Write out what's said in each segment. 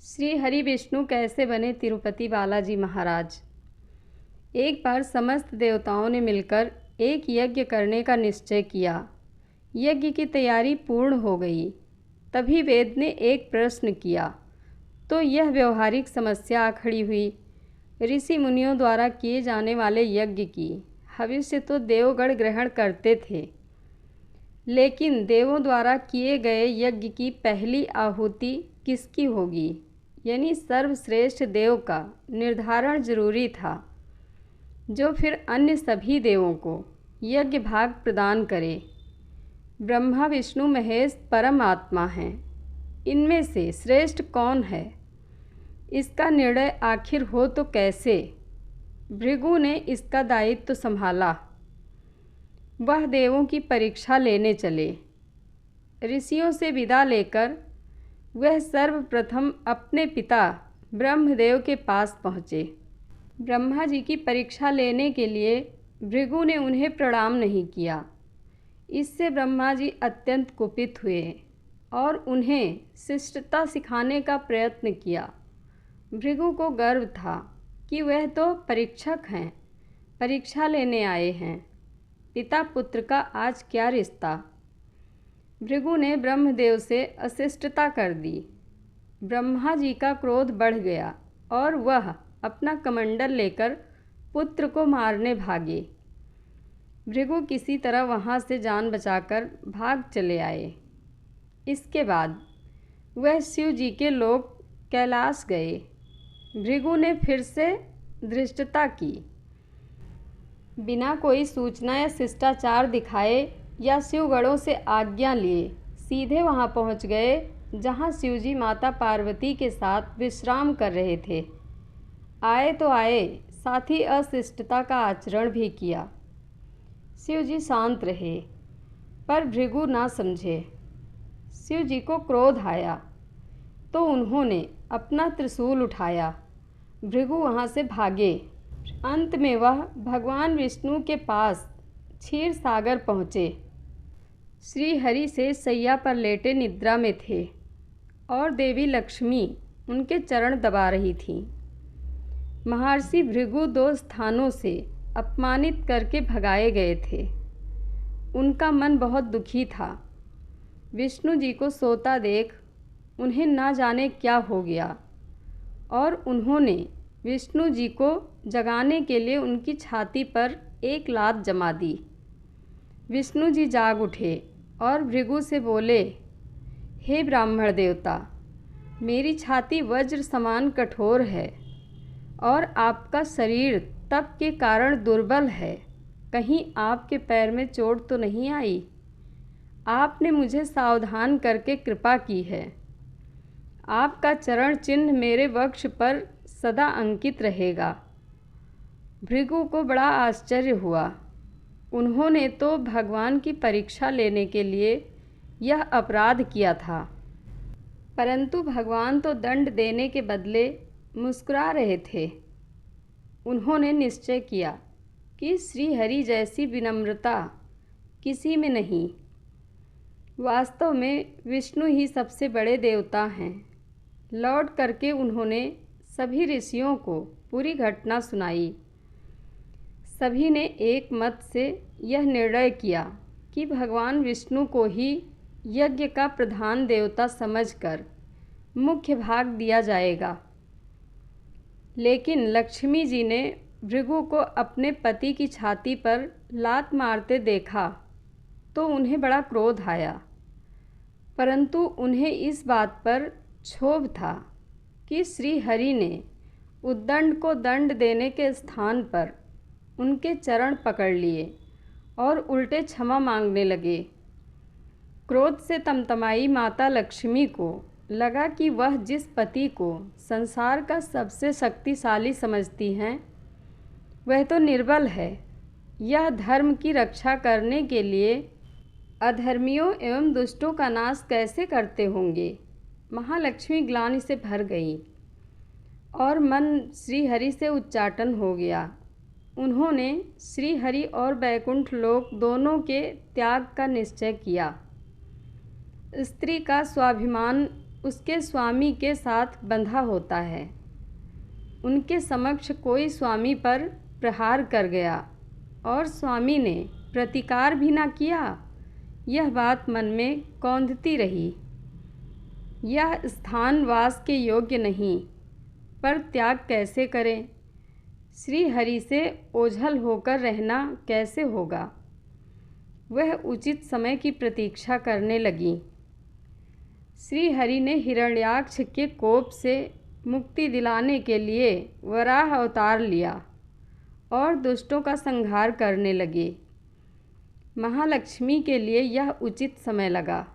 श्री हरि विष्णु कैसे बने तिरुपति बालाजी महाराज। एक बार समस्त देवताओं ने मिलकर एक यज्ञ करने का निश्चय किया। यज्ञ की तैयारी पूर्ण हो गई। तभी वेद ने एक प्रश्न किया तो यह व्यवहारिक समस्या आ खड़ी हुई। ऋषि मुनियों द्वारा किए जाने वाले यज्ञ की भविष्य तो देवगण ग्रहण करते थे, लेकिन देवों द्वारा किए गए यज्ञ की पहली आहुति किसकी होगी, यानी सर्वश्रेष्ठ देव का निर्धारण जरूरी था, जो फिर अन्य सभी देवों को यज्ञ भाग प्रदान करे। ब्रह्मा विष्णु महेश परम आत्मा हैं। इनमें से श्रेष्ठ कौन है, इसका निर्णय आखिर हो तो कैसे। भृगु ने इसका दायित्व संभाला। वह देवों की परीक्षा लेने चले। ऋषियों से विदा लेकर वह सर्वप्रथम अपने पिता ब्रह्मदेव के पास पहुँचे। ब्रह्मा जी की परीक्षा लेने के लिए भृगु ने उन्हें प्रणाम नहीं किया। इससे ब्रह्मा जी अत्यंत कुपित हुए और उन्हें शिष्टता सिखाने का प्रयत्न किया। भृगु को गर्व था कि वह तो परीक्षक हैं, परीक्षा लेने आए हैं। पिता पुत्र का आज क्या रिश्ता। भृगु ने ब्रह्मदेव से अशिष्टता कर दी। ब्रह्मा जी का क्रोध बढ़ गया और वह अपना कमंडल लेकर पुत्र को मारने भागे। भृगु किसी तरह वहाँ से जान बचाकर भाग चले आए। इसके बाद वह शिव जी के लोक कैलाश गए। भृगु ने फिर से धृष्टता की। बिना कोई सूचना या शिष्टाचार दिखाए या शिवगणों से आज्ञा लिए सीधे वहां पहुंच गए जहां शिवजी माता पार्वती के साथ विश्राम कर रहे थे। आए तो आए, साथ ही अशिष्टता का आचरण भी किया। शिवजी शांत रहे, पर भृगु ना समझे। शिवजी को क्रोध आया तो उन्होंने अपना त्रिशूल उठाया। भृगु वहाँ से भागे। अंत में वह भगवान विष्णु के पास क्षीर सागर पहुँचे। श्री हरि से सैया पर लेटे निद्रा में थे और देवी लक्ष्मी उनके चरण दबा रही थीं। महर्षि भृगु 2 स्थानों से अपमानित करके भगाए गए थे। उनका मन बहुत दुखी था। विष्णु जी को सोता देख उन्हें ना जाने क्या हो गया और उन्होंने विष्णु जी को जगाने के लिए उनकी छाती पर एक लात जमा दी। विष्णु जी जाग उठे और भृगु से बोले, हे ब्राह्मण देवता, मेरी छाती वज्र समान कठोर है और आपका शरीर तप के कारण दुर्बल है। कहीं आपके पैर में चोट तो नहीं आई? आपने मुझे सावधान करके कृपा की है। आपका चरण चिन्ह मेरे वक्ष पर सदा अंकित रहेगा। भृगु को बड़ा आश्चर्य हुआ। उन्होंने तो भगवान की परीक्षा लेने के लिए यह अपराध किया था, परंतु भगवान तो दंड देने के बदले मुस्कुरा रहे थे। उन्होंने निश्चय किया कि श्री हरि जैसी विनम्रता किसी में नहीं। वास्तव में विष्णु ही सबसे बड़े देवता हैं। लौट करके उन्होंने सभी ऋषियों को पूरी घटना सुनाई। सभी ने एक मत से यह निर्णय किया कि भगवान विष्णु को ही यज्ञ का प्रधान देवता समझकर मुख्य भाग दिया जाएगा। लेकिन लक्ष्मी जी ने भृगु को अपने पति की छाती पर लात मारते देखा तो उन्हें बड़ा क्रोध आया, परंतु उन्हें इस बात पर क्षोभ था कि श्री हरि ने उद्दंड को दंड देने के स्थान पर उनके चरण पकड़ लिए और उल्टे क्षमा मांगने लगे। क्रोध से तमतमाई माता लक्ष्मी को लगा कि वह जिस पति को संसार का सबसे शक्तिशाली समझती हैं, वह तो निर्बल है। यह धर्म की रक्षा करने के लिए अधर्मियों एवं दुष्टों का नाश कैसे करते होंगे। महालक्ष्मी ग्लानि से भर गई और मन श्री हरि से उच्चाटन हो गया। उन्होंने श्री हरि और बैकुंठ लोक दोनों के त्याग का निश्चय किया। स्त्री का स्वाभिमान उसके स्वामी के साथ बंधा होता है। उनके समक्ष कोई स्वामी पर प्रहार कर गया और स्वामी ने प्रतिकार भी न किया। यह बात मन में कौंधती रही। यह स्थान वास के योग्य नहीं, पर त्याग कैसे करें? श्री हरि से ओझल होकर रहना कैसे होगा? वह उचित समय की प्रतीक्षा करने लगी। श्री हरि ने हिरण्याक्ष के कोप से मुक्ति दिलाने के लिए वराह अवतार लिया और दुष्टों का संहार करने लगे। महालक्ष्मी के लिए यह उचित समय लगा।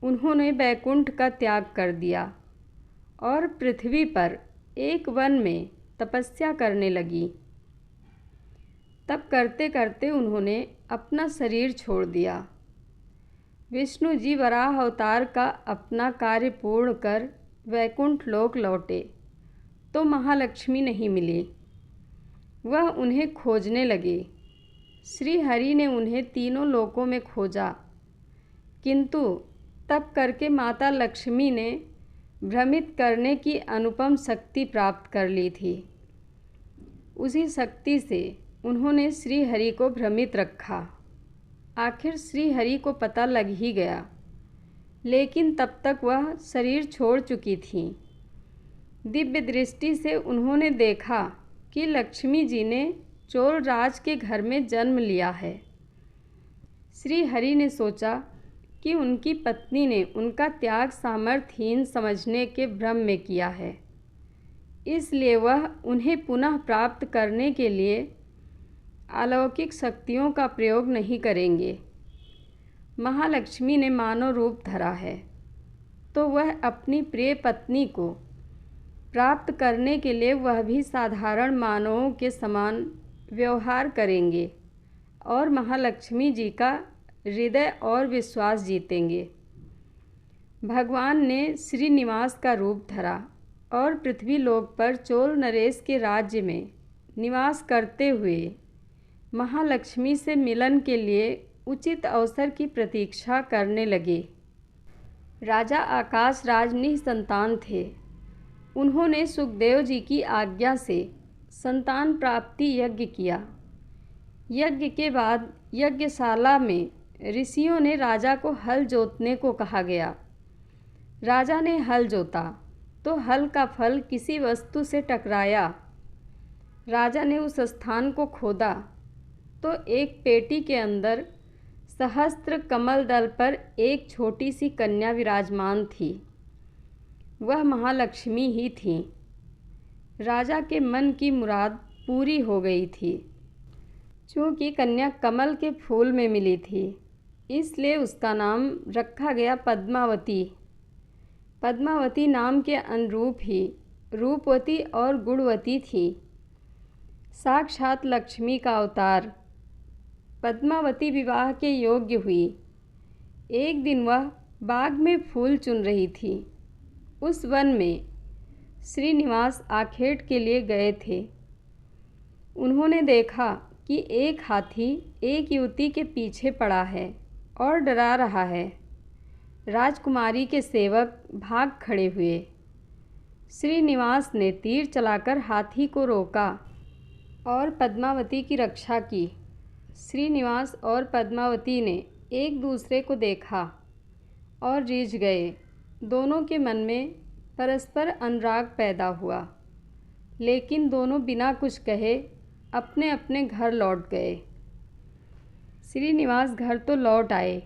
उन्होंने बैकुंठ का त्याग कर दिया और पृथ्वी पर एक वन में तपस्या करने लगी। तब करते करते उन्होंने अपना शरीर छोड़ दिया। विष्णु जी वराह अवतार का अपना कार्य पूर्ण कर वैकुंठ लोक लौटे तो महालक्ष्मी नहीं मिली। वह उन्हें खोजने लगे। श्री हरि ने उन्हें तीनों लोकों में खोजा, किंतु तब करके माता लक्ष्मी ने भ्रमित करने की अनुपम शक्ति प्राप्त कर ली थी। उसी शक्ति से उन्होंने श्री हरि को भ्रमित रखा। आखिर श्री हरि को पता लग ही गया, लेकिन तब तक वह शरीर छोड़ चुकी थी। दिव्य दृष्टि से उन्होंने देखा कि लक्ष्मी जी ने चोल राज के घर में जन्म लिया है। श्री हरि ने सोचा कि उनकी पत्नी ने उनका त्याग सामर्थ्यहीन समझने के भ्रम में किया है, इसलिए वह उन्हें पुनः प्राप्त करने के लिए अलौकिक शक्तियों का प्रयोग नहीं करेंगे। महालक्ष्मी ने मानव रूप धरा है, तो वह अपनी प्रिय पत्नी को प्राप्त करने के लिए वह भी साधारण मानवों के समान व्यवहार करेंगे और महालक्ष्मी जी का हृदय और विश्वास जीतेंगे। भगवान ने श्रीनिवास का रूप धरा और पृथ्वी लोक पर चोल नरेश के राज्य में निवास करते हुए महालक्ष्मी से मिलन के लिए उचित अवसर की प्रतीक्षा करने लगे। राजा आकाश राज निसंतान थे। उन्होंने सुखदेव जी की आज्ञा से संतान प्राप्ति यज्ञ किया। यज्ञ के बाद यज्ञशाला में ऋषियों ने राजा को हल जोतने को कहा गया। राजा ने हल जोता तो हल का फल किसी वस्तु से टकराया। राजा ने उस स्थान को खोदा तो एक पेटी के अंदर सहस्त्र कमल दल पर एक छोटी सी कन्या विराजमान थी। वह महालक्ष्मी ही थी। राजा के मन की मुराद पूरी हो गई थी। चूँकि कन्या कमल के फूल में मिली थी, इसलिए उसका नाम रखा गया पद्मावती। पद्मावती नाम के अनुरूप ही रूपवती और गुणवती थी, साक्षात लक्ष्मी का अवतार। पद्मावती विवाह के योग्य हुई। एक दिन वह बाग में फूल चुन रही थी। उस वन में श्रीनिवास आखेट के लिए गए थे। उन्होंने देखा कि एक हाथी एक युवती के पीछे पड़ा है और डरा रहा है। राजकुमारी के सेवक भाग खड़े हुए। श्रीनिवास ने तीर चलाकर हाथी को रोका और पद्मावती की रक्षा की। श्रीनिवास और पद्मावती ने एक दूसरे को देखा और रिझ गए। दोनों के मन में परस्पर अनुराग पैदा हुआ, लेकिन दोनों बिना कुछ कहे अपने अपने घर लौट गए। श्रीनिवास घर तो लौट आए,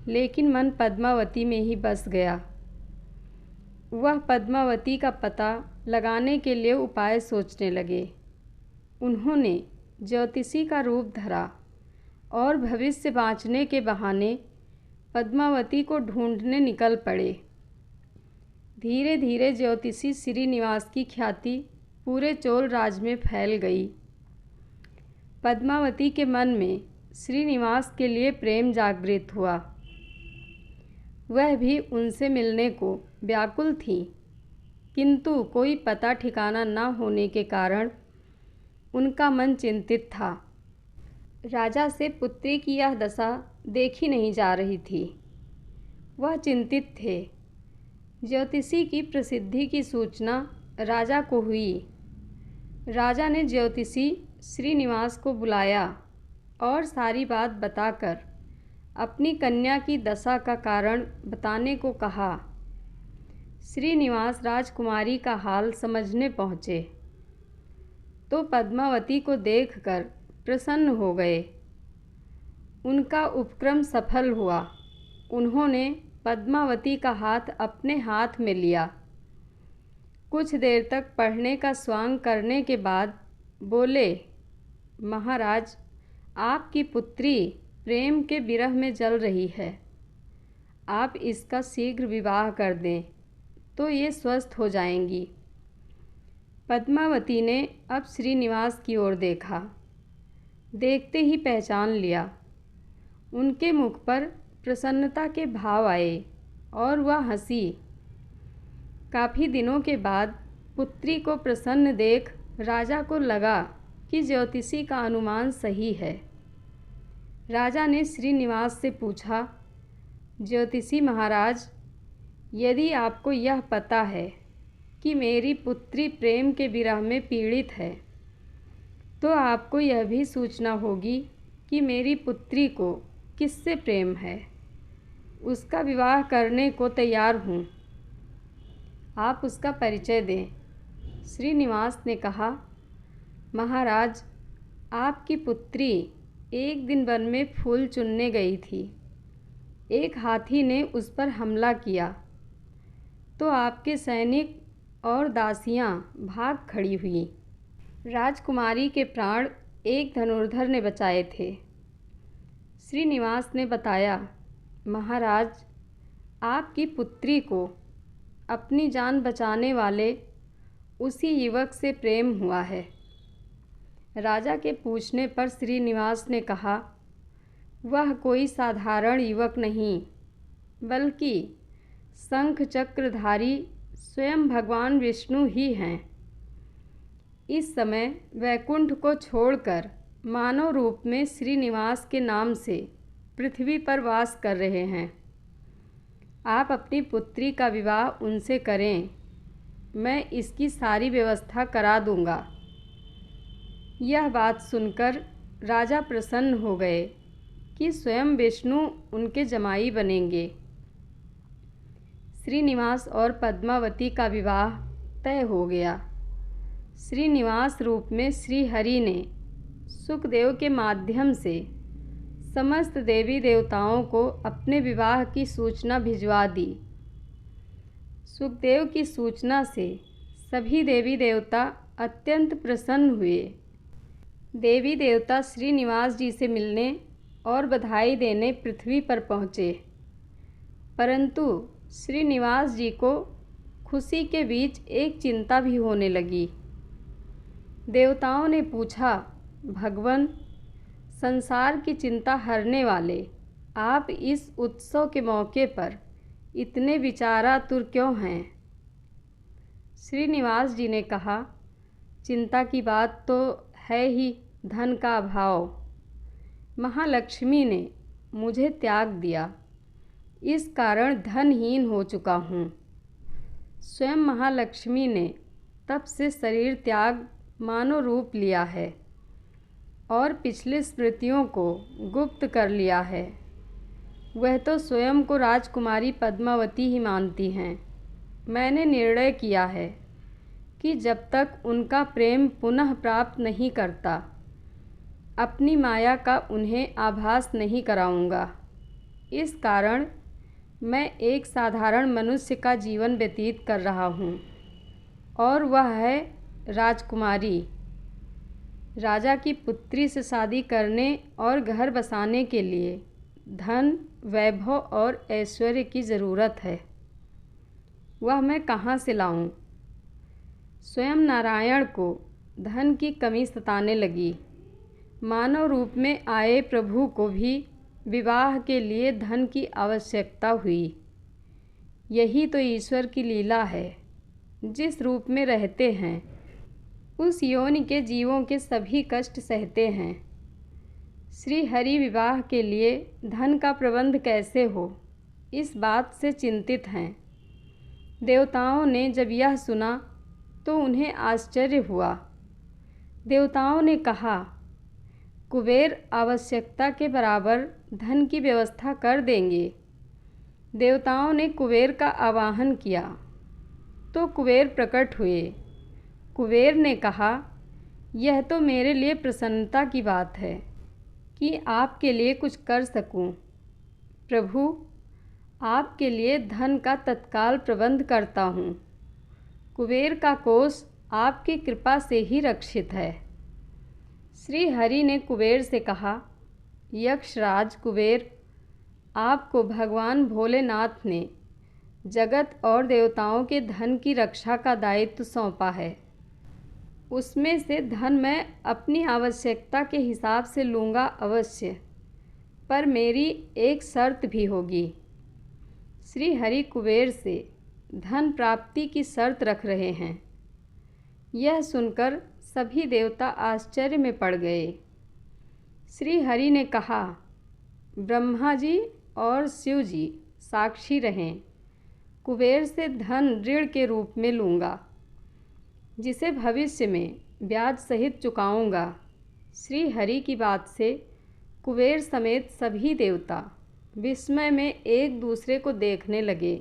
लेकिन मन पद्मावती में ही बस गया। वह पद्मावती का पता लगाने के लिए उपाय सोचने लगे। उन्होंने ज्योतिषी का रूप धरा और भविष्य बाँचने के बहाने पद्मावती को ढूंढने निकल पड़े। धीरे धीरे ज्योतिषी श्रीनिवास की ख्याति पूरे चोल राज में फैल गई। पद्मावती के मन में श्रीनिवास के लिए प्रेम जागृत हुआ। वह भी उनसे मिलने को व्याकुल थी, किंतु कोई पता ठिकाना न होने के कारण उनका मन चिंतित था। राजा से पुत्री की यह दशा देखी नहीं जा रही थी। वह चिंतित थे। ज्योतिषी की प्रसिद्धि की सूचना राजा को हुई। राजा ने ज्योतिषी श्रीनिवास को बुलाया और सारी बात बताकर अपनी कन्या की दशा का कारण बताने को कहा। श्रीनिवास राजकुमारी का हाल समझने पहुँचे तो पद्मावती को देखकर प्रसन्न हो गए। उनका उपक्रम सफल हुआ। उन्होंने पद्मावती का हाथ अपने हाथ में लिया। कुछ देर तक पढ़ने का स्वांग करने के बाद बोले, महाराज, आपकी पुत्री प्रेम के विरह में जल रही है। आप इसका शीघ्र विवाह कर दें तो ये स्वस्थ हो जाएंगी। पद्मावती ने अब श्रीनिवास की ओर देखा। देखते ही पहचान लिया। उनके मुख पर प्रसन्नता के भाव आए और वह हंसी। काफ़ी दिनों के बाद पुत्री को प्रसन्न देख राजा को लगा कि ज्योतिषी का अनुमान सही है। राजा ने श्रीनिवास से पूछा, ज्योतिषी महाराज, यदि आपको यह पता है कि मेरी पुत्री प्रेम के विरह में पीड़ित है तो आपको यह भी सूचना होगी कि मेरी पुत्री को किससे प्रेम है। उसका विवाह करने को तैयार हूँ। आप उसका परिचय दें। श्रीनिवास ने कहा, महाराज, आपकी पुत्री एक दिन वन में फूल चुनने गई थी। एक हाथी ने उस पर हमला किया तो आपके सैनिक और दासियां भाग खड़ी हुई। राजकुमारी के प्राण एक धनुर्धर ने बचाए थे। श्रीनिवास ने बताया, महाराज, आपकी पुत्री को अपनी जान बचाने वाले उसी युवक से प्रेम हुआ है। राजा के पूछने पर श्रीनिवास ने कहा, वह कोई साधारण युवक नहीं, बल्कि शंख चक्रधारी स्वयं भगवान विष्णु ही हैं। इस समय वैकुंठ को छोड़कर मानव रूप में श्रीनिवास के नाम से पृथ्वी पर वास कर रहे हैं। आप अपनी पुत्री का विवाह उनसे करें। मैं इसकी सारी व्यवस्था करा दूंगा। यह बात सुनकर राजा प्रसन्न हो गए कि स्वयं विष्णु उनके जमाई बनेंगे। श्रीनिवास और पद्मावती का विवाह तय हो गया। श्रीनिवास रूप में श्रीहरि ने सुखदेव के माध्यम से समस्त देवी देवताओं को अपने विवाह की सूचना भिजवा दी। सुखदेव की सूचना से सभी देवी देवता अत्यंत प्रसन्न हुए। देवी देवता श्रीनिवास जी से मिलने और बधाई देने पृथ्वी पर पहुँचे, परंतु श्रीनिवास जी को खुशी के बीच एक चिंता भी होने लगी। देवताओं ने पूछा, भगवन, संसार की चिंता हरने वाले आप इस उत्सव के मौके पर इतने विचारातुर क्यों हैं? श्रीनिवास जी ने कहा, चिंता की बात तो है ही धन का अभाव। महालक्ष्मी ने मुझे त्याग दिया, इस कारण धनहीन हो चुका हूँ। स्वयं महालक्ष्मी ने तब से शरीर त्याग मानव रूप लिया है और पिछली स्मृतियों को गुप्त कर लिया है। वह तो स्वयं को राजकुमारी पद्मावती ही मानती हैं। मैंने निर्णय किया है कि जब तक उनका प्रेम पुनः प्राप्त नहीं करता, अपनी माया का उन्हें आभास नहीं कराऊंगा। इस कारण मैं एक साधारण मनुष्य का जीवन व्यतीत कर रहा हूँ और वह है राजकुमारी। राजा की पुत्री से शादी करने और घर बसाने के लिए धन, वैभव और ऐश्वर्य की ज़रूरत है। वह मैं कहाँ से लाऊं? स्वयं नारायण को धन की कमी सताने लगी। मानव रूप में आए प्रभु को भी विवाह के लिए धन की आवश्यकता हुई। यही तो ईश्वर की लीला है। जिस रूप में रहते हैं उस योनि के जीवों के सभी कष्ट सहते हैं। श्री हरि विवाह के लिए धन का प्रबंध कैसे हो, इस बात से चिंतित हैं। देवताओं ने जब यह सुना तो उन्हें आश्चर्य हुआ। देवताओं ने कहा, कुबेर आवश्यकता के बराबर धन की व्यवस्था कर देंगे। देवताओं ने कुबेर का आवाहन किया तो कुबेर प्रकट हुए। कुबेर ने कहा, यह तो मेरे लिए प्रसन्नता की बात है कि आपके लिए कुछ कर सकूं। प्रभु, आपके लिए धन का तत्काल प्रबंध करता हूँ। कुबेर का कोष आपकी कृपा से ही रक्षित है। श्री हरि ने कुबेर से कहा, यक्षराज कुबेर, आपको भगवान भोलेनाथ ने जगत और देवताओं के धन की रक्षा का दायित्व सौंपा है। उसमें से धन मैं अपनी आवश्यकता के हिसाब से लूँगा अवश्य, पर मेरी एक शर्त भी होगी। श्री हरि कुबेर से धन प्राप्ति की शर्त रख रहे हैं। यह सुनकर सभी देवता आश्चर्य में पड़ गए। श्री हरि ने कहा, ब्रह्मा जी और शिव जी साक्षी रहें। कुबेर से धन ऋण के रूप में लूँगा, जिसे भविष्य में ब्याज सहित चुकाऊँगा। श्री हरि की बात से कुबेर समेत सभी देवता विस्मय में एक दूसरे को देखने लगे।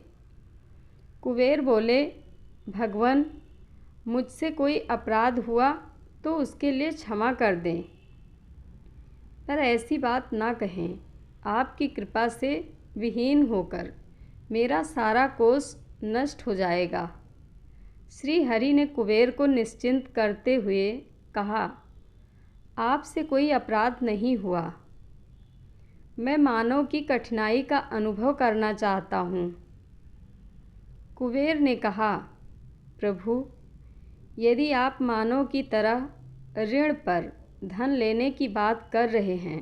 कुबेर बोले, भगवान, मुझसे कोई अपराध हुआ तो उसके लिए क्षमा कर दें, पर ऐसी बात ना कहें। आपकी कृपा से विहीन होकर मेरा सारा कोष नष्ट हो जाएगा। श्री हरि ने कुबेर को निश्चिंत करते हुए कहा, आपसे कोई अपराध नहीं हुआ। मैं मानव की कठिनाई का अनुभव करना चाहता हूँ। कुबेर ने कहा, प्रभु, यदि आप मानव की तरह ऋण पर धन लेने की बात कर रहे हैं,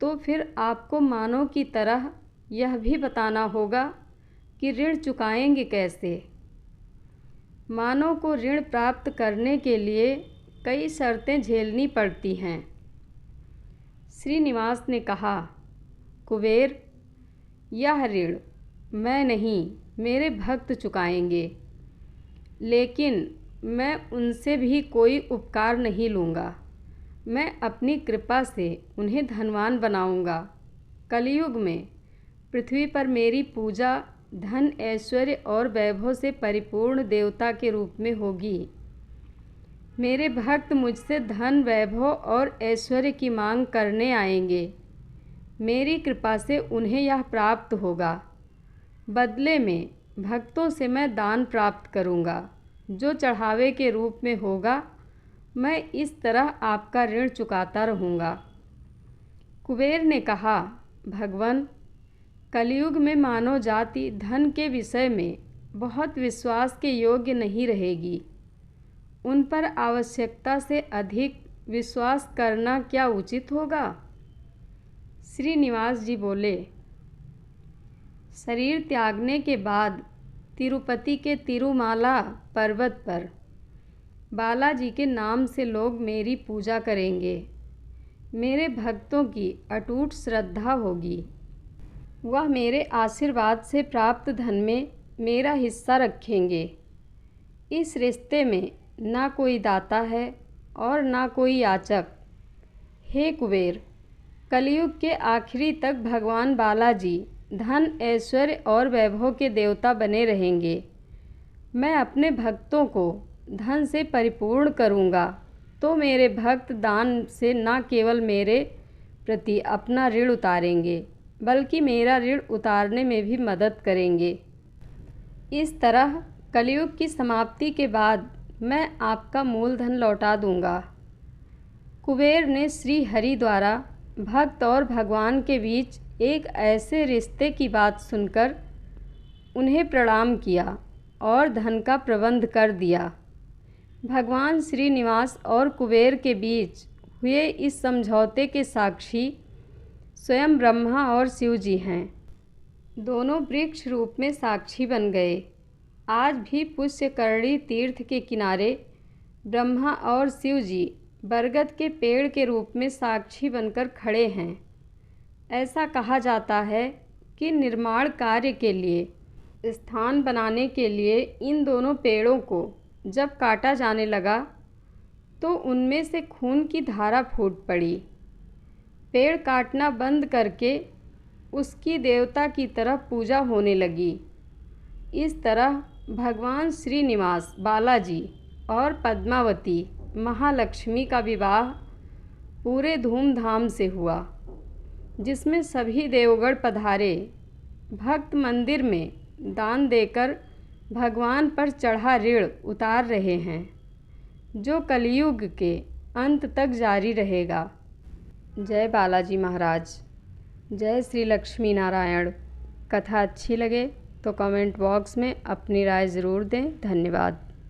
तो फिर आपको मानव की तरह यह भी बताना होगा कि ऋण चुकाएंगे कैसे। मानव को ऋण प्राप्त करने के लिए कई शर्तें झेलनी पड़ती हैं। श्रीनिवास ने कहा, कुबेर, यह ऋण मैं नहीं, मेरे भक्त चुकाएंगे, लेकिन मैं उनसे भी कोई उपकार नहीं लूँगा। मैं अपनी कृपा से उन्हें धनवान बनाऊँगा। कलयुग में पृथ्वी पर मेरी पूजा धन, ऐश्वर्य और वैभव से परिपूर्ण देवता के रूप में होगी। मेरे भक्त मुझसे धन, वैभव और ऐश्वर्य की मांग करने आएंगे। मेरी कृपा से उन्हें यह प्राप्त होगा। बदले में भक्तों से मैं दान प्राप्त करूंगा, जो चढ़ावे के रूप में होगा। मैं इस तरह आपका ऋण चुकाता रहूँगा। कुबेर ने कहा, भगवान, कलयुग में मानव जाति धन के विषय में बहुत विश्वास के योग्य नहीं रहेगी। उन पर आवश्यकता से अधिक विश्वास करना क्या उचित होगा? श्रीनिवास जी बोले, शरीर त्यागने के बाद तिरुपति के तिरुमाला पर्वत पर बालाजी के नाम से लोग मेरी पूजा करेंगे। मेरे भक्तों की अटूट श्रद्धा होगी। वह मेरे आशीर्वाद से प्राप्त धन में मेरा हिस्सा रखेंगे। इस रिश्ते में ना कोई दाता है और ना कोई याचक। हे कुबेर, कलयुग के आखिरी तक भगवान बालाजी धन, ऐश्वर्य और वैभव के देवता बने रहेंगे। मैं अपने भक्तों को धन से परिपूर्ण करूँगा, तो मेरे भक्त दान से न केवल मेरे प्रति अपना ऋण उतारेंगे, बल्कि मेरा ऋण उतारने में भी मदद करेंगे। इस तरह कलयुग की समाप्ति के बाद मैं आपका मूलधन लौटा दूँगा। कुबेर ने श्री हरि द्वारा भक्त और भगवान के बीच एक ऐसे रिश्ते की बात सुनकर उन्हें प्रणाम किया और धन का प्रबंध कर दिया। भगवान श्रीनिवास और कुबेर के बीच हुए इस समझौते के साक्षी स्वयं ब्रह्मा और शिव जी हैं। दोनों वृक्ष रूप में साक्षी बन गए। आज भी पुष्यकरणी तीर्थ के किनारे ब्रह्मा और शिव जी बरगद के पेड़ के रूप में साक्षी बनकर खड़े हैं। ऐसा कहा जाता है कि निर्माण कार्य के लिए स्थान बनाने के लिए इन दोनों पेड़ों को जब काटा जाने लगा तो उनमें से खून की धारा फूट पड़ी। पेड़ काटना बंद करके उसकी देवता की तरफ पूजा होने लगी। इस तरह भगवान श्रीनिवास बालाजी और पद्मावती महालक्ष्मी का विवाह पूरे धूमधाम से हुआ, जिसमें सभी देवगण पधारे। भक्त मंदिर में दान देकर भगवान पर चढ़ा ऋण उतार रहे हैं, जो कलयुग के अंत तक जारी रहेगा। जय बालाजी महाराज। जय श्री लक्ष्मी नारायण। कथा अच्छी लगे तो कमेंट बॉक्स में अपनी राय ज़रूर दें। धन्यवाद।